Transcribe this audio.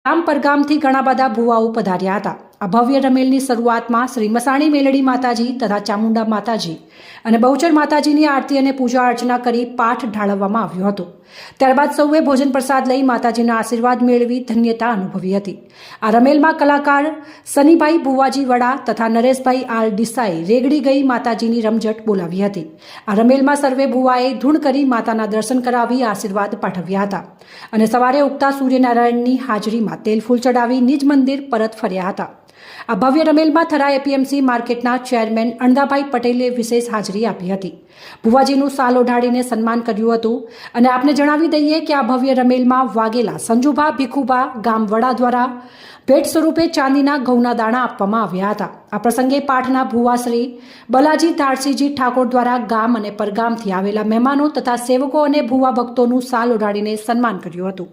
ગામ પરગામથી ઘણા બધા ભુવાઓ પધાર્યા હતા। આ ભવ્ય રમેલની શરૂઆતમાં શ્રી મસાણી મેલડી માતાજી તથા ચામુંડા માતાજી અને બહુચર માતાજીની આરતી અને પૂજા અર્ચના કરી પાઠ ઢાળવવામાં આવ્યો હતો। ત્યારબાદ સૌએ ભોજન પ્રસાદ લઈ માતાજીના આશીર્વાદ મેળવી ધન્યતા અનુભવી હતી। આ રમેલમાં કલાકાર સનીભાઈ ભુવાજી વડા તથા નરેશભાઈ આલ ડિસાઈ રેગડી ગઈ માતાજીની રમઝટ બોલાવી હતી। આ રમેલમાં સર્વે ભુવાએ ધૂણ કરી માતાના દર્શન કરાવી આશીર્વાદ પાઠવ્યા હતા અને સવારે ઉગતા સૂર્યનારાયણની હાજરીમાં તેલ ફૂલ ચડાવી નિજ મંદિર પરત ફર્યા હતા। આ ભવ્ય રમેલમાં થરા એપીએમસી માર્કેટના ચેરમેન અણદાભાઈ પટેલે વિશેષ હાજરી આપી હતી। ભુવાજીનું સાલ ઓઢાડીને સન્માન કર્યું હતું અને આપને જણાવી દઈએ કે આ ભવ્ય રમેલમાં વાગેલા સંજુભા ભીખુભા ગામ વડા દ્વારા ભેટ સ્વરૂપે ચાંદીના ઘઉંના દાણા આપવામાં આવ્યા હતા। આ પ્રસંગે પાઠના ભુવા શ્રી બલાજી ધારસીજી ઠાકોર દ્વારા ગામ અને પરગામથી આવેલા મહેમાનો તથા સેવકો અને ભુવા ભક્તોનું સાલ ઓઢાડીને સન્માન કર્યું હતું।